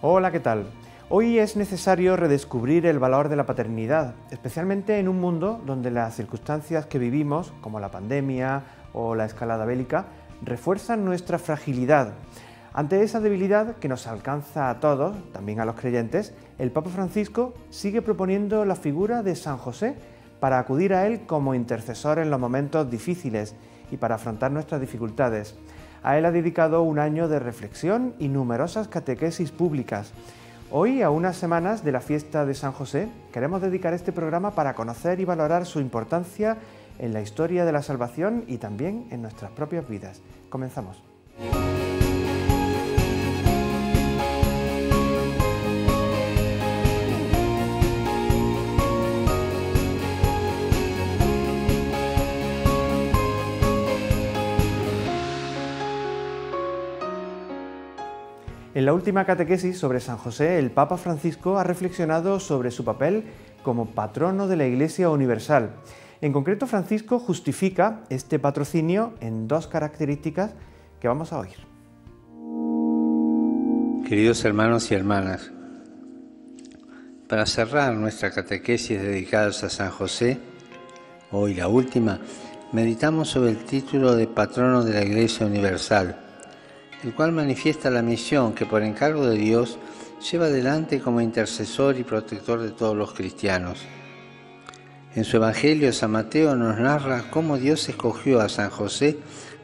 Hola, ¿qué tal? Hoy es necesario redescubrir el valor de la paternidad, especialmente en un mundo donde las circunstancias que vivimos, como la pandemia o la escalada bélica, refuerzan nuestra fragilidad. Ante esa debilidad que nos alcanza a todos, también a los creyentes, el Papa Francisco sigue proponiendo la figura de San José para acudir a él como intercesor en los momentos difíciles y para afrontar nuestras dificultades. A él ha dedicado un año de reflexión y numerosas catequesis públicas. Hoy, a unas semanas de la fiesta de San José, queremos dedicar este programa para conocer y valorar su importancia en la historia de la salvación y también en nuestras propias vidas. Comenzamos. En la última catequesis sobre San José, el Papa Francisco ha reflexionado sobre su papel como patrono de la Iglesia universal. En concreto, Francisco justifica este patrocinio en dos características que vamos a oír. Queridos hermanos y hermanas, para cerrar nuestra catequesis dedicadas a San José, hoy la última, meditamos sobre el título de patrono de la Iglesia universal, el cual manifiesta la misión que por encargo de Dios lleva adelante como intercesor y protector de todos los cristianos. En su Evangelio, San Mateo nos narra cómo Dios escogió a San José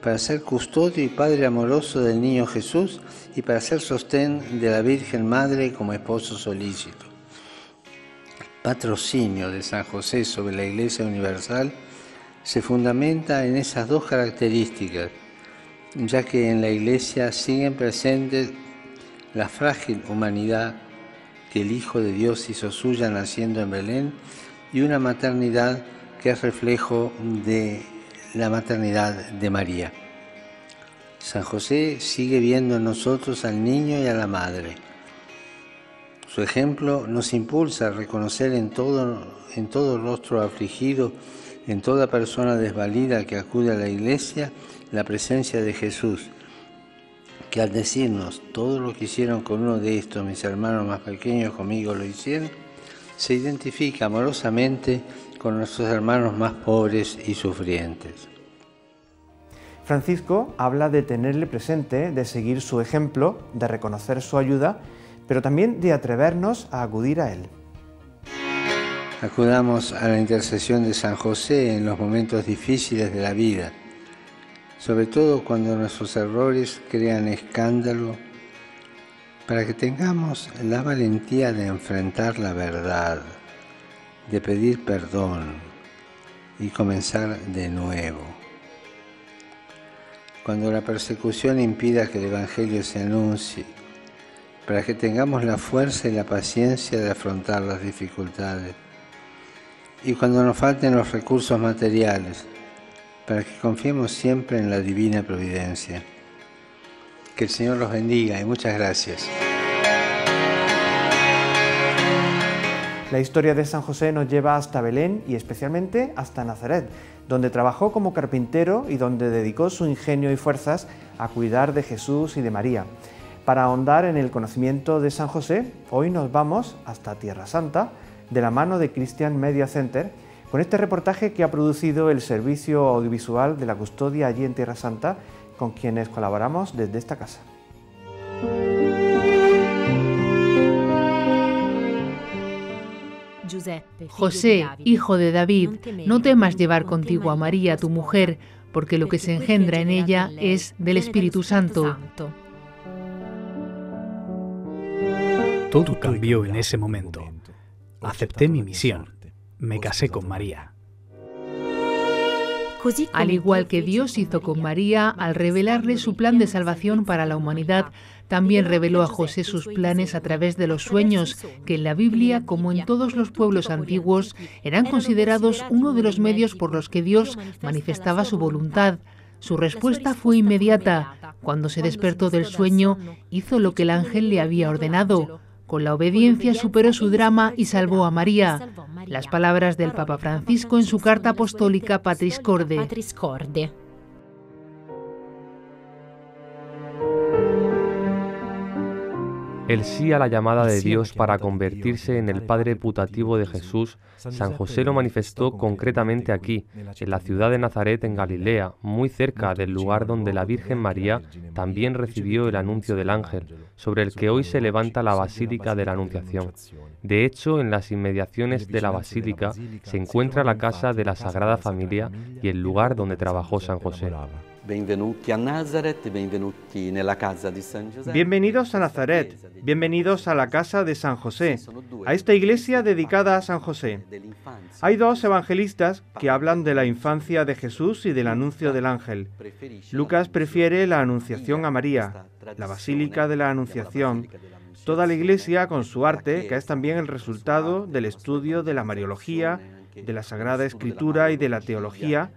para ser custodio y padre amoroso del niño Jesús y para ser sostén de la Virgen Madre como esposo solícito. El patrocinio de San José sobre la Iglesia universal se fundamenta en esas dos características, ya que en la Iglesia siguen presentes la frágil humanidad que el Hijo de Dios hizo suya naciendo en Belén y una maternidad que es reflejo de la maternidad de María. San José sigue viendo en nosotros al niño y a la madre. Su ejemplo nos impulsa a reconocer en todo rostro afligido, en toda persona desvalida que acude a la Iglesia, la presencia de Jesús, que al decirnos todo lo que hicieron con uno de estos, mis hermanos más pequeños conmigo lo hicieron, se identifica amorosamente con nuestros hermanos más pobres y sufrientes. Francisco habla de tenerle presente, de seguir su ejemplo, de reconocer su ayuda, pero también de atrevernos a acudir a él. Acudamos a la intercesión de San José en los momentos difíciles de la vida, sobre todo cuando nuestros errores crean escándalo, para que tengamos la valentía de enfrentar la verdad, de pedir perdón y comenzar de nuevo. Cuando la persecución impida que el Evangelio se anuncie, para que tengamos la fuerza y la paciencia de afrontar las dificultades. Y cuando nos falten los recursos materiales, para que confiemos siempre en la divina providencia. Que el Señor los bendiga y muchas gracias. La historia de San José nos lleva hasta Belén y especialmente hasta Nazaret, donde trabajó como carpintero y donde dedicó su ingenio y fuerzas a cuidar de Jesús y de María. Para ahondar en el conocimiento de San José, hoy nos vamos hasta Tierra Santa, de la mano de Christian Media Center, con este reportaje que ha producido el servicio audiovisual de la custodia allí en Tierra Santa, con quienes colaboramos desde esta casa. José, hijo de David, no temas llevar contigo a María, tu mujer, porque lo que se engendra en ella es del Espíritu Santo. Todo cambió en ese momento. Acepté mi misión. Me casé con María. Al igual que Dios hizo con María, al revelarle su plan de salvación para la humanidad, también reveló a José sus planes a través de los sueños, que en la Biblia, como en todos los pueblos antiguos, eran considerados uno de los medios por los que Dios manifestaba su voluntad. Su respuesta fue inmediata. Cuando se despertó del sueño, hizo lo que el ángel le había ordenado. Con la obediencia superó su drama y salvó a María. Las palabras del Papa Francisco en su carta apostólica Patris Corde. el sí a la llamada de Dios para convertirse en el Padre putativo de Jesús, San José lo manifestó concretamente aquí, en la ciudad de Nazaret en Galilea, muy cerca del lugar donde la Virgen María también recibió el anuncio del ángel, sobre el que hoy se levanta la Basílica de la Anunciación. De hecho, en las inmediaciones de la Basílica se encuentra la casa de la Sagrada Familia y el lugar donde trabajó San José. Bienvenidos a Nazaret, bienvenidos a la casa de San José, a esta iglesia dedicada a San José. Hay dos evangelistas que hablan de la infancia de Jesús y del anuncio del ángel. Lucas prefiere la anunciación a María, la Basílica de la Anunciación. Toda la iglesia, con su arte, que es también el resultado del estudio de la Mariología, de la Sagrada Escritura y de la teología,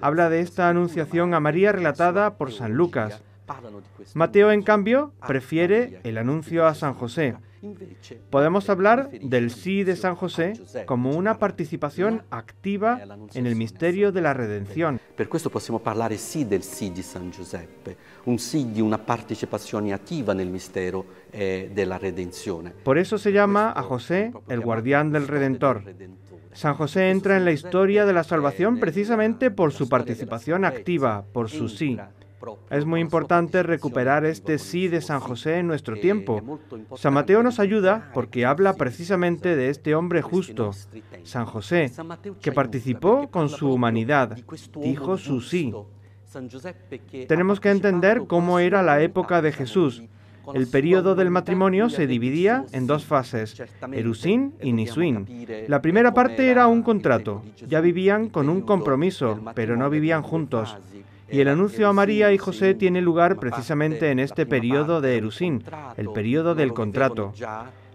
habla de esta anunciación a María relatada por San Lucas. Mateo, en cambio, prefiere el anuncio a San José. Podemos hablar del sí de San José como una participación activa en el misterio de la redención. Per questo possiamo parlare sì del sì di San Giuseppe, un sì di una partecipazione attiva nel mistero della redenzione. Por eso se llama a José el guardián del Redentor. San José entra en la historia de la salvación precisamente por su participación activa, por su sí. Es muy importante recuperar este sí de San José en nuestro tiempo. San Mateo nos ayuda porque habla precisamente de este hombre justo, San José, que participó con su humanidad, dijo su sí. Tenemos que entender cómo era la época de Jesús. El período del matrimonio se dividía en dos fases, Erusín y Nisuín. La primera parte era un contrato. Ya vivían con un compromiso, pero no vivían juntos. Y el anuncio a María y José tiene lugar precisamente en este período de Erusín, el período del contrato.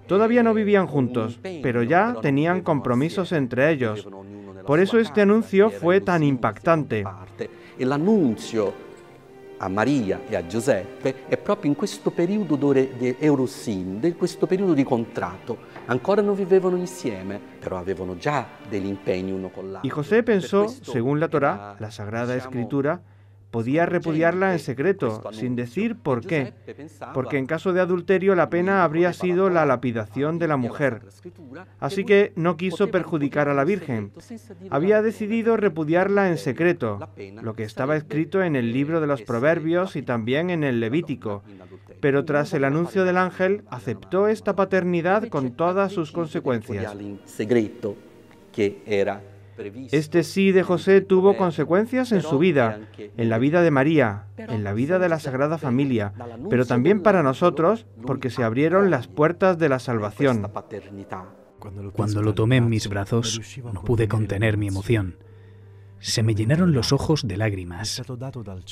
Todavía no vivían juntos, pero ya tenían compromisos entre ellos. Por eso este anuncio fue tan impactante. El anuncio a Maria e a Giuseppe è proprio in questo periodo di Eurosìn, in questo periodo di contratto. Ancora non vivevano insieme, però avevano già degli impegni uno con l'altro. Y José pensó, según la Torá, la Sagrada Escritura, podía repudiarla en secreto, sin decir por qué, porque en caso de adulterio la pena habría sido la lapidación de la mujer. Así que no quiso perjudicar a la Virgen. Había decidido repudiarla en secreto, lo que estaba escrito en el libro de los Proverbios y también en el Levítico. Pero tras el anuncio del ángel, aceptó esta paternidad con todas sus consecuencias. Este sí de José tuvo consecuencias en su vida, en la vida de María, en la vida de la Sagrada Familia, pero también para nosotros, porque se abrieron las puertas de la salvación. Cuando lo tomé en mis brazos, no pude contener mi emoción. Se me llenaron los ojos de lágrimas.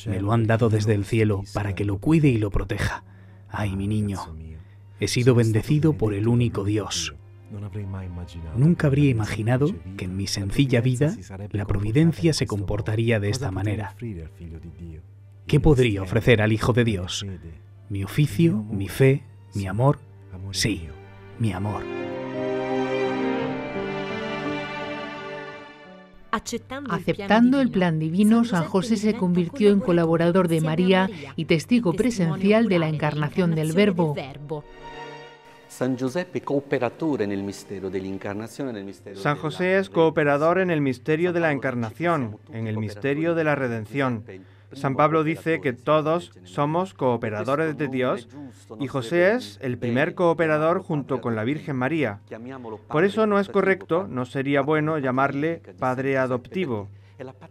Me lo han dado desde el cielo para que lo cuide y lo proteja. ¡Ay, mi niño! He sido bendecido por el único Dios. Nunca habría imaginado que en mi sencilla vida la providencia se comportaría de esta manera. ¿Qué podría ofrecer al Hijo de Dios? ¿Mi oficio, mi fe, mi amor? Sí, mi amor. Aceptando el plan divino, San José se convirtió en colaborador de María y testigo presencial de la encarnación del Verbo. San José es cooperador en el misterio de la encarnación. San José es cooperador en el misterio de la encarnación, en el misterio de la redención. San Pablo dice que todos somos cooperadores de Dios y José es el primer cooperador junto con la Virgen María. Por eso no es correcto, no sería bueno llamarle padre adoptivo.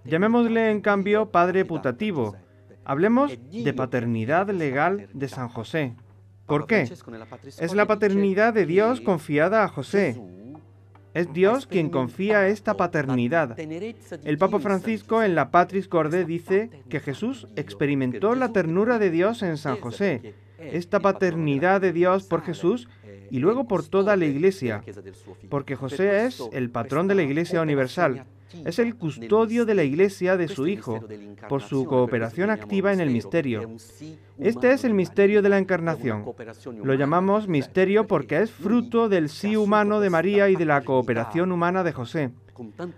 Llamémosle en cambio padre putativo. Hablemos de paternidad legal de San José. ¿Por qué? Es la paternidad de Dios confiada a José. Es Dios quien confía esta paternidad. El Papa Francisco en la Patris Corde dice que Jesús experimentó la ternura de Dios en San José, esta paternidad de Dios por Jesús y luego por toda la Iglesia, porque José es el patrón de la Iglesia universal. Es el custodio de la Iglesia de su Hijo, por su cooperación activa en el misterio. Este es el misterio de la Encarnación. Lo llamamos misterio porque es fruto del sí humano de María y de la cooperación humana de José.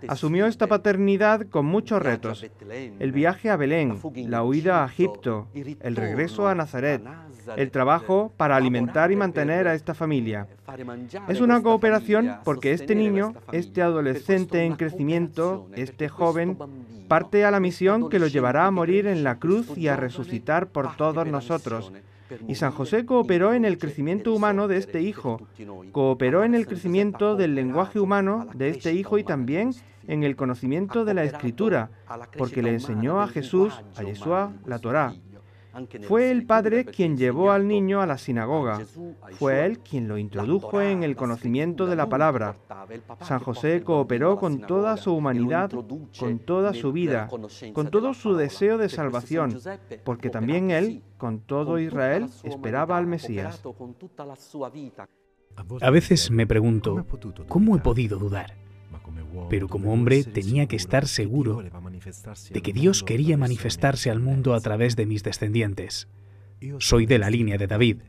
Asumió esta paternidad con muchos retos: el viaje a Belén, la huida a Egipto, el regreso a Nazaret, el trabajo para alimentar y mantener a esta familia. Es una cooperación porque este niño, este adolescente en crecimiento, este joven, parte a la misión que lo llevará a morir en la cruz y a resucitar por todos nosotros. Y San José cooperó en el crecimiento humano de este hijo, cooperó en el crecimiento del lenguaje humano de este hijo y también en el conocimiento de la Escritura, porque le enseñó a Jesús, a Yeshua, la Torá. Fue el padre quien llevó al niño a la sinagoga. Fue él quien lo introdujo en el conocimiento de la palabra. San José cooperó con toda su humanidad, con toda su vida, con todo su deseo de salvación, porque también él, con todo Israel, esperaba al Mesías. A veces me pregunto, ¿cómo he podido dudar? Pero como hombre tenía que estar seguro de que Dios quería manifestarse al mundo a través de mis descendientes. Soy de la línea de David.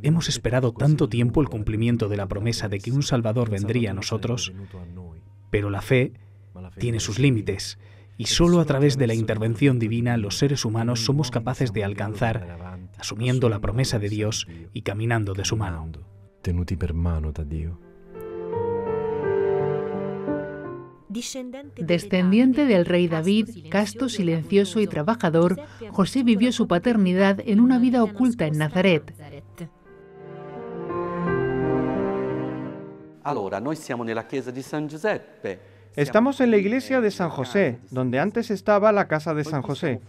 Hemos esperado tanto tiempo el cumplimiento de la promesa de que un Salvador vendría a nosotros, pero la fe tiene sus límites y solo a través de la intervención divina los seres humanos somos capaces de alcanzar, asumiendo la promesa de Dios y caminando de su mano. Tenuti per mano da Dio. Descendiente del rey David, casto, silencioso y trabajador, José vivió su paternidad en una vida oculta en Nazaret. Estamos en la iglesia de San José, donde antes estaba la casa de San José.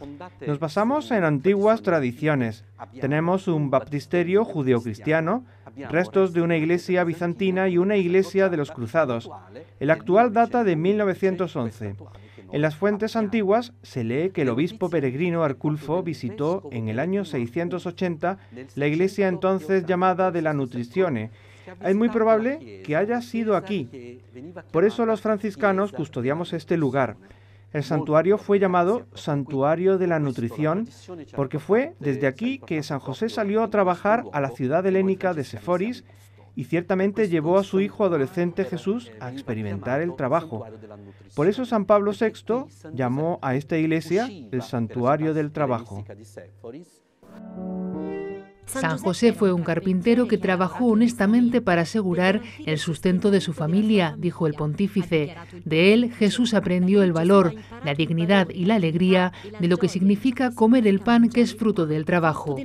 Nos basamos en antiguas tradiciones. Tenemos un baptisterio judeocristiano, restos de una iglesia bizantina y una iglesia de los cruzados. El actual data de 1911. En las fuentes antiguas se lee que el obispo peregrino Arculfo visitó en el año 680 la iglesia entonces llamada de la Nutrizione. Es muy probable que haya sido aquí. Por eso los franciscanos custodiamos este lugar. El santuario fue llamado Santuario de la Nutrición porque fue desde aquí que San José salió a trabajar a la ciudad helénica de Seforis y ciertamente llevó a su hijo adolescente Jesús a experimentar el trabajo. Por eso San Pablo VI llamó a esta iglesia el Santuario del Trabajo. San José fue un carpintero que trabajó honestamente para asegurar el sustento de su familia, dijo el pontífice. De él Jesús aprendió el valor, la dignidad y la alegría de lo que significa comer el pan que es fruto del trabajo.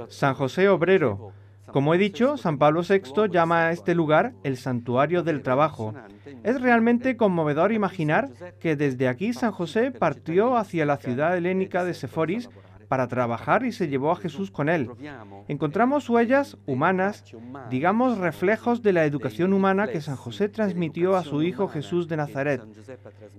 San José obrero. Como he dicho, San Pablo VI llama a este lugar el Santuario del Trabajo. Es realmente conmovedor imaginar que desde aquí San José partió hacia la ciudad helénica de Seforis para trabajar y se llevó a Jesús con él. Encontramos huellas humanas, digamos reflejos de la educación humana que San José transmitió a su hijo Jesús de Nazaret.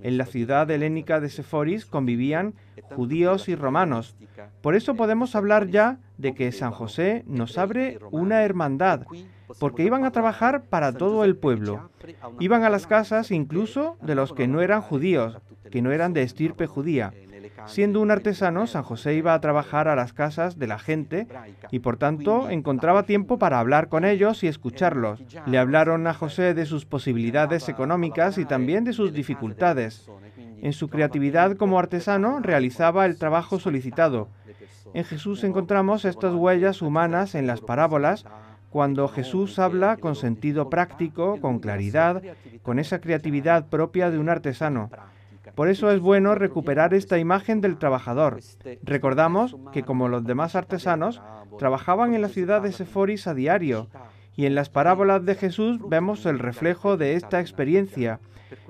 En la ciudad helénica de Seforis convivían judíos y romanos. Por eso podemos hablar ya de que San José nos abre una hermandad, porque iban a trabajar para todo el pueblo. Iban a las casas incluso de los que no eran judíos, que no eran de estirpe judía. Siendo un artesano, San José iba a trabajar a las casas de la gente y por tanto encontraba tiempo para hablar con ellos y escucharlos. Le hablaron a José de sus posibilidades económicas y también de sus dificultades. En su creatividad como artesano realizaba el trabajo solicitado. En Jesús encontramos estas huellas humanas en las parábolas, cuando Jesús habla con sentido práctico, con claridad, con esa creatividad propia de un artesano. Por eso es bueno recuperar esta imagen del trabajador. Recordamos que, como los demás artesanos, trabajaban en la ciudad de Seforis a diario, y en las parábolas de Jesús vemos el reflejo de esta experiencia.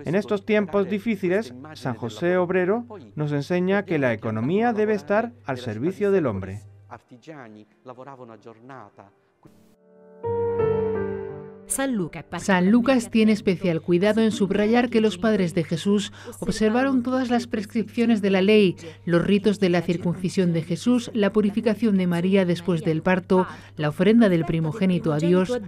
En estos tiempos difíciles, San José obrero nos enseña que la economía debe estar al servicio del hombre. San Lucas tiene especial cuidado en subrayar que los padres de Jesús observaron todas las prescripciones de la ley, los ritos de la circuncisión de Jesús, la purificación de María después del parto, la ofrenda del primogénito a Dios.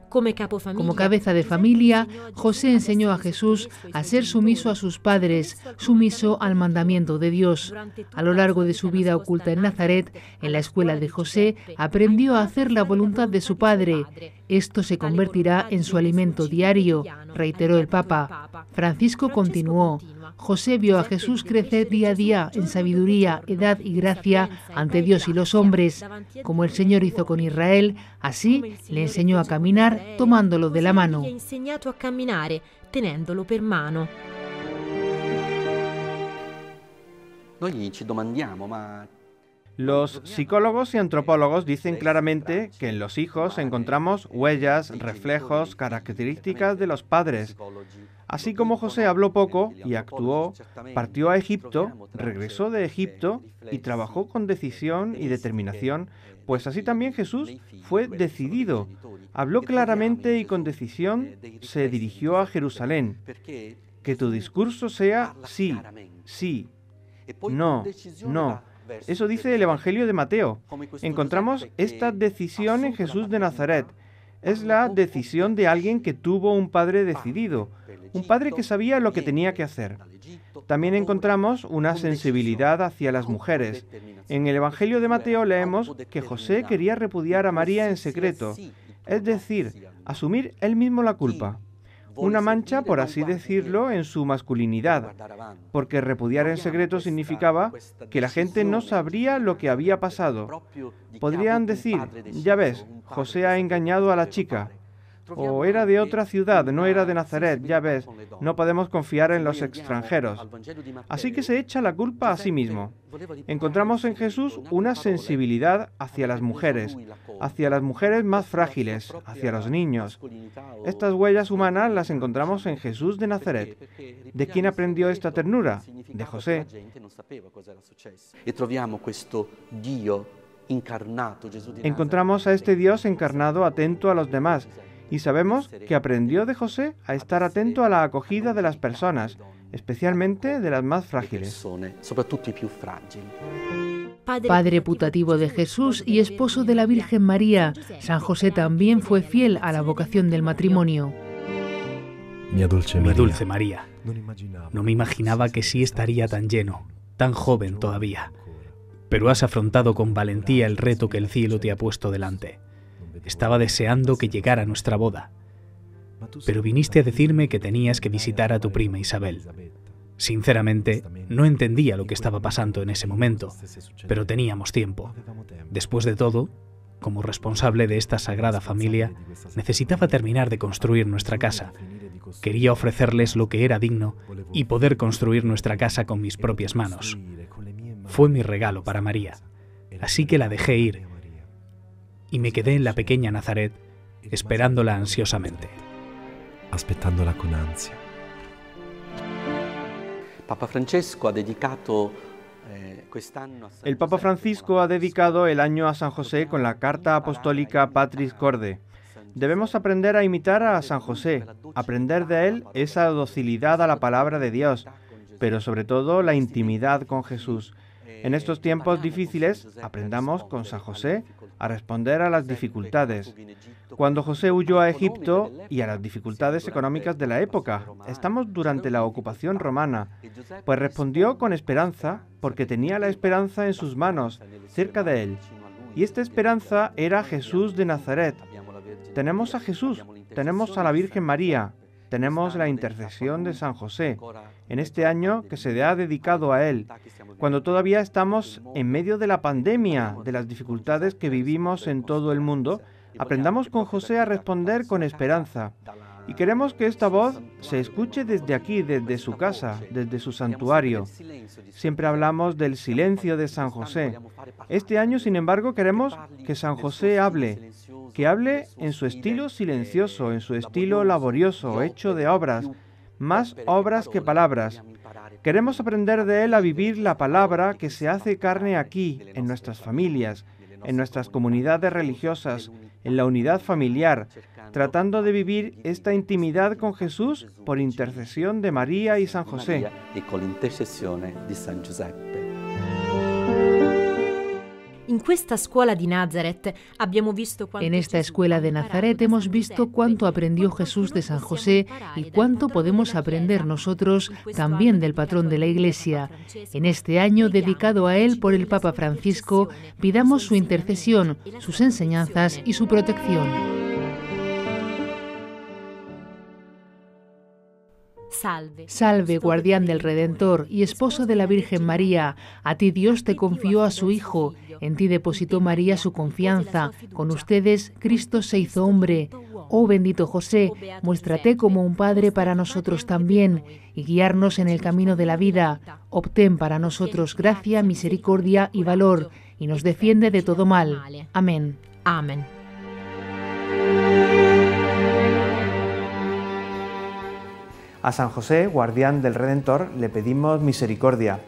Como cabeza de familia, José enseñó a Jesús a ser sumiso a sus padres, sumiso al mandamiento de Dios. A lo largo de su vida oculta en Nazaret, en la escuela de José, aprendió a hacer la voluntad de su padre. Esto se convertirá en su alimento diario, reiteró el Papa. Francisco continuó: José vio a Jesús crecer día a día en sabiduría, edad y gracia ante Dios y los hombres. Como el Señor hizo con Israel, así le enseñó a caminar tomándolo de la mano. Los psicólogos y antropólogos dicen claramente que en los hijos encontramos huellas, reflejos, características de los padres. Así como José habló poco y actuó, partió a Egipto, regresó de Egipto y trabajó con decisión y determinación, pues así también Jesús fue decidido. Habló claramente y con decisión se dirigió a Jerusalén. Que tu discurso sea sí, sí, no, no. Eso dice el Evangelio de Mateo. Encontramos esta decisión en Jesús de Nazaret. Es la decisión de alguien que tuvo un padre decidido, un padre que sabía lo que tenía que hacer. También encontramos una sensibilidad hacia las mujeres. En el Evangelio de Mateo leemos que José quería repudiar a María en secreto, es decir, asumir él mismo la culpa. Una mancha, por así decirlo, en su masculinidad, porque repudiar en secreto significaba que la gente no sabría lo que había pasado. Podrían decir: ya ves, José ha engañado a la chica, o era de otra ciudad, no era de Nazaret, ya ves, no podemos confiar en los extranjeros. Así que se echa la culpa a sí mismo. Encontramos en Jesús una sensibilidad hacia las mujeres más frágiles, hacia los niños. Estas huellas humanas las encontramos en Jesús de Nazaret. ¿De quién aprendió esta ternura? De José. Encontramos a este Dios encarnado atento a los demás, y sabemos que aprendió de José a estar atento a la acogida de las personas, especialmente de las más frágiles. Padre putativo de Jesús y esposo de la Virgen María, San José también fue fiel a la vocación del matrimonio. Mi dulce María, no me imaginaba que sí estaría tan lleno, tan joven todavía. Pero has afrontado con valentía el reto que el cielo te ha puesto delante. Estaba deseando que llegara nuestra boda, pero viniste a decirme que tenías que visitar a tu prima Isabel. Sinceramente, no entendía lo que estaba pasando en ese momento, pero teníamos tiempo. Después de todo, como responsable de esta sagrada familia, necesitaba terminar de construir nuestra casa. Quería ofrecerles lo que era digno y poder construir nuestra casa con mis propias manos. Fue mi regalo para María, así que la dejé ir y me quedé en la pequeña Nazaret, esperándola ansiosamente. Aspettándola con ansia. El Papa Francisco ha dedicado el año a San José con la carta apostólica Patris Corde. Debemos aprender a imitar a San José, aprender de él esa docilidad a la palabra de Dios, pero sobre todo la intimidad con Jesús. En estos tiempos difíciles, aprendamos con San José a responder a las dificultades. Cuando José huyó a Egipto y a las dificultades económicas de la época, estamos durante la ocupación romana, pues respondió con esperanza, porque tenía la esperanza en sus manos, cerca de él. Y esta esperanza era Jesús de Nazaret. Tenemos a Jesús, tenemos a la Virgen María, tenemos la intercesión de San José, en este año que se ha dedicado a él, cuando todavía estamos en medio de la pandemia, de las dificultades que vivimos en todo el mundo. Aprendamos con José a responder con esperanza. Y queremos que esta voz se escuche desde aquí, desde su casa, desde su santuario. Siempre hablamos del silencio de San José. Este año, sin embargo, queremos que San José hable, que hable en su estilo silencioso, en su estilo laborioso, hecho de obras, más obras que palabras. Queremos aprender de él a vivir la palabra que se hace carne aquí, en nuestras familias, en nuestras comunidades religiosas, en la unidad familiar, tratando de vivir esta intimidad con Jesús por intercesión de María y San José. En esta escuela de Nazaret hemos visto cuánto aprendió Jesús de San José y cuánto podemos aprender nosotros también del patrón de la Iglesia. En este año dedicado a él por el Papa Francisco, pidamos su intercesión, sus enseñanzas y su protección. Salve, guardián del Redentor y esposo de la Virgen María, a ti Dios te confió a su Hijo, en ti depositó María su confianza, con ustedes Cristo se hizo hombre. Oh bendito José, muéstrate como un padre para nosotros también, y guiarnos en el camino de la vida. Obtén para nosotros gracia, misericordia y valor, y nos defiende de todo mal. Amén. Amén. A San José, guardián del Redentor, le pedimos misericordia.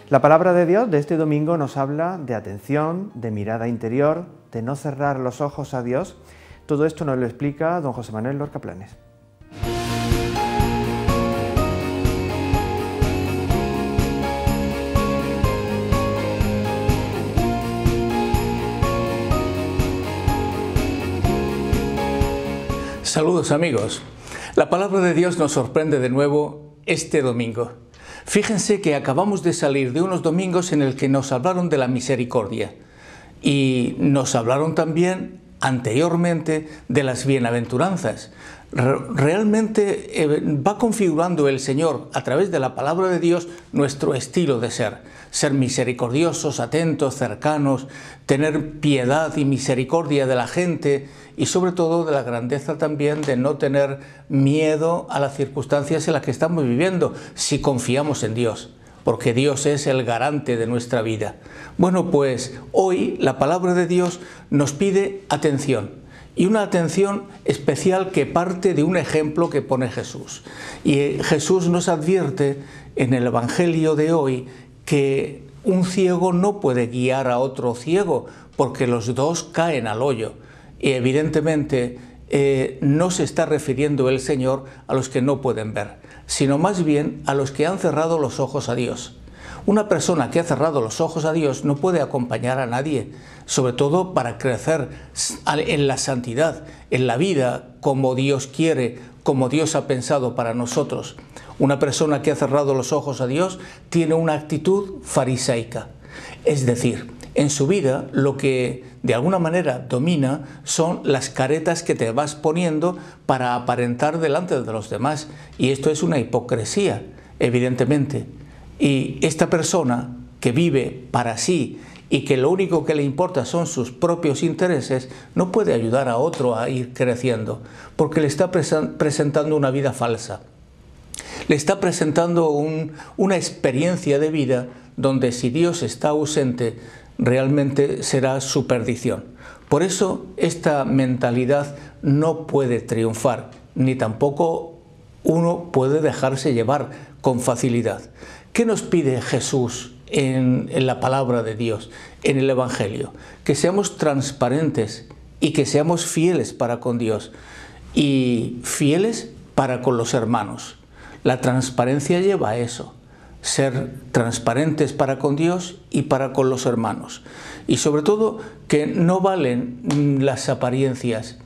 La palabra de Dios de este domingo nos habla de atención, de mirada interior, de no cerrar los ojos a Dios. Todo esto nos lo explica don José Manuel Lorca Planes. Saludos amigos. La palabra de Dios nos sorprende de nuevo este domingo. Fíjense que acabamos de salir de unos domingos en el que nos hablaron de la misericordia y nos hablaron también anteriormente de las bienaventuranzas. Realmente va configurando el Señor a través de la palabra de Dios nuestro estilo de ser misericordiosos, atentos, cercanos, tener piedad y misericordia de la gente y sobre todo de la grandeza también de no tener miedo a las circunstancias en las que estamos viviendo si confiamos en Dios, porque Dios es el garante de nuestra vida. Bueno, pues hoy la palabra de Dios nos pide atención. Y una atención especial que parte de un ejemplo que pone Jesús. Y Jesús nos advierte en el Evangelio de hoy que un ciego no puede guiar a otro ciego porque los dos caen al hoyo. Y evidentemente no se está refiriendo el Señor a los que no pueden ver, sino más bien a los que han cerrado los ojos a Dios. Una persona que ha cerrado los ojos a Dios no puede acompañar a nadie, sobre todo para crecer en la santidad, en la vida como Dios quiere, como Dios ha pensado para nosotros. Una persona que ha cerrado los ojos a Dios tiene una actitud farisaica, es decir, en su vida lo que de alguna manera domina son las caretas que te vas poniendo para aparentar delante de los demás, y esto es una hipocresía, evidentemente. Y esta persona que vive para sí y que lo único que le importa son sus propios intereses, no puede ayudar a otro a ir creciendo, porque le está presentando una vida falsa. Le está presentando una experiencia de vida donde si Dios está ausente, realmente será su perdición. Por eso esta mentalidad no puede triunfar, ni tampoco uno puede dejarse llevar con facilidad. ¿Qué nos pide Jesús en la palabra de Dios, en el Evangelio? Que seamos transparentes y que seamos fieles para con Dios y fieles para con los hermanos. La transparencia lleva a eso, ser transparentes para con Dios y para con los hermanos. Y sobre todo que no valen las apariencias,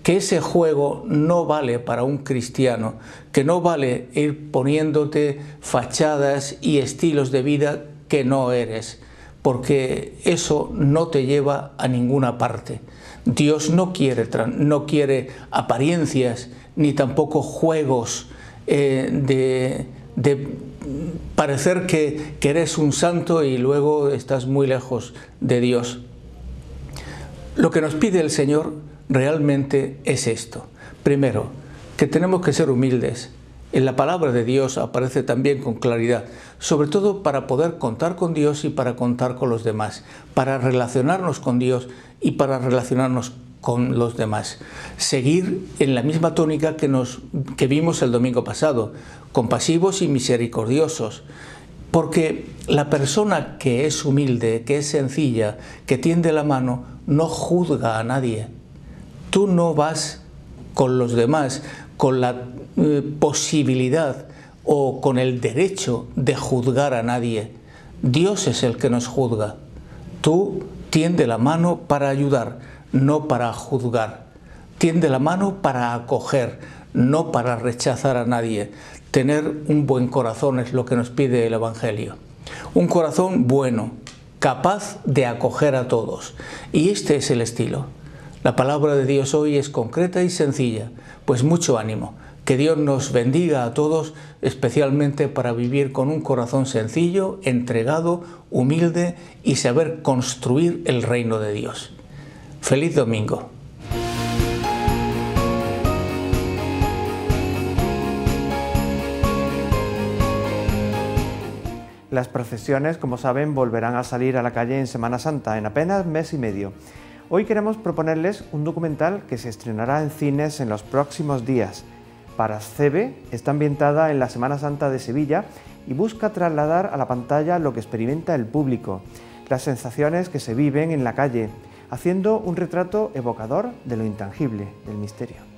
que ese juego no vale para un cristiano, que no vale ir poniéndote fachadas y estilos de vida que no eres, porque eso no te lleva a ninguna parte. Dios no quiere apariencias ni tampoco juegos de parecer que eres un santo y luego estás muy lejos de Dios. Lo que nos pide el Señor realmente es esto. Primero, que tenemos que ser humildes. En la palabra de Dios aparece también con claridad, sobre todo para poder contar con Dios y para contar con los demás, para relacionarnos con Dios y para relacionarnos con los demás. Seguir en la misma tónica que vimos el domingo pasado, compasivos y misericordiosos, porque la persona que es humilde, que es sencilla, que tiende la mano, no juzga a nadie. Tú no vas con los demás con la posibilidad o con el derecho de juzgar a nadie. Dios es el que nos juzga. Tú Tiende la mano para ayudar, no para juzgar. Tiende la mano para acoger, no para rechazar a nadie. Tener un buen corazón es lo que nos pide el Evangelio. Un corazón bueno, capaz de acoger a todos. Y este es el estilo. La palabra de Dios hoy es concreta y sencilla, pues mucho ánimo. Que Dios nos bendiga a todos, especialmente para vivir con un corazón sencillo, entregado, humilde y saber construir el reino de Dios. ¡Feliz domingo! Las procesiones, como saben, volverán a salir a la calle en Semana Santa, en apenas mes y medio. Hoy queremos proponerles un documental que se estrenará en cines en los próximos días. Parasceve está ambientada en la Semana Santa de Sevilla y busca trasladar a la pantalla lo que experimenta el público, las sensaciones que se viven en la calle, haciendo un retrato evocador de lo intangible, del misterio.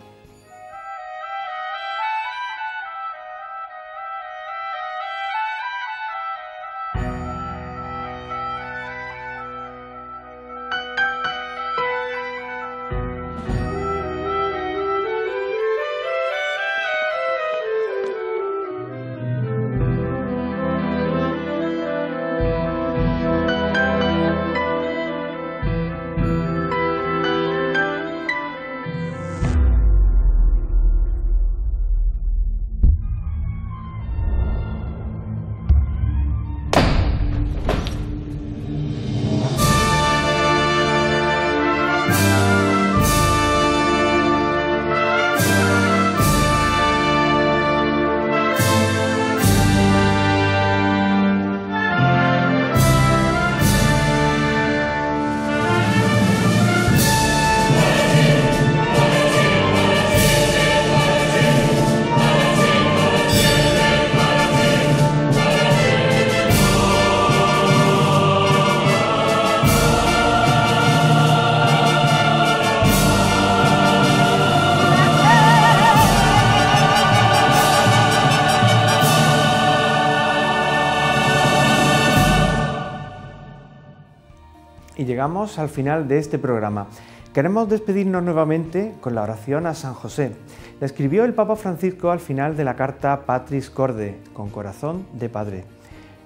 Y llegamos al final de este programa. Queremos despedirnos nuevamente con la oración a San José. La escribió el Papa Francisco al final de la carta Patris Corde, con corazón de padre.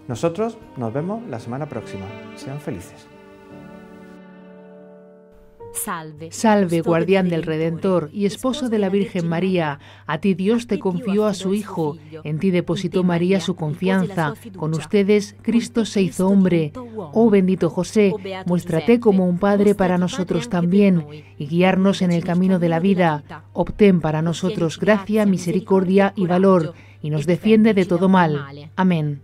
Nosotros nos vemos la semana próxima. Sean felices. Salve, guardián del Redentor y esposo de la Virgen María, a ti Dios te confió a su Hijo, en ti depositó María su confianza, con ustedes Cristo se hizo hombre. Oh bendito José, muéstrate como un Padre para nosotros también, y guiarnos en el camino de la vida. Obtén para nosotros gracia, misericordia y valor, y nos defiende de todo mal. Amén.